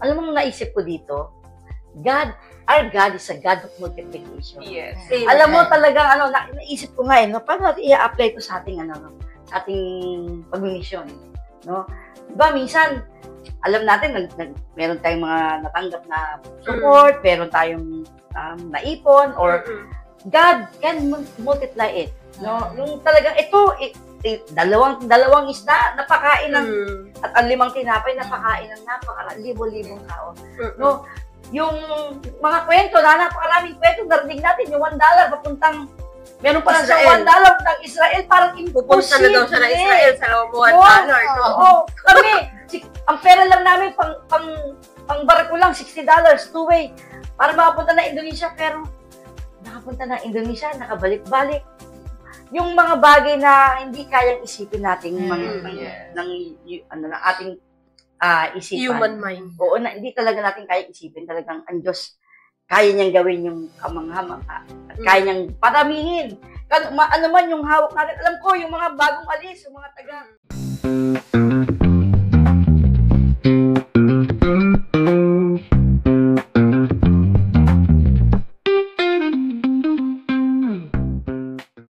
alam mo naisip ko dito, our God is a God of multiplication. Yes. Alam mo talagang naisip ko nga no, paano natin i-apply ito sa ating sa ating pagmimisyon, no? Diba minsan alam natin meron tayong mga natanggap na support, meron tayong naipon or God can multiply it, no? Yung talagang ito dalawang isda napakain ng at ang 5 tinapay napakain ng libo-libong tao, no? Yung mga kwento napakaraming kwento narinig natin yung $1 papuntang meron pa lang sa $1 ng Israel parang imposible. Pupunta na daw siya ng Israel sa $1. Oo. Kami ang pera lang namin pang barko lang $60 two-way para makapunta na Indonesia, pero nakapunta na Indonesia, nakabalik-balik. Yung mga bagay na hindi kayang isipin natin ng ating isipan. Human mind. Oo, hindi talaga natin kayang isipin. Talagang ang Diyos, kaya niyang gawin yung kamangha-mangha. Kaya niyang paramihin. Ano man yung hawak natin. Alam ko, yung mga bagong alis, yung mga taga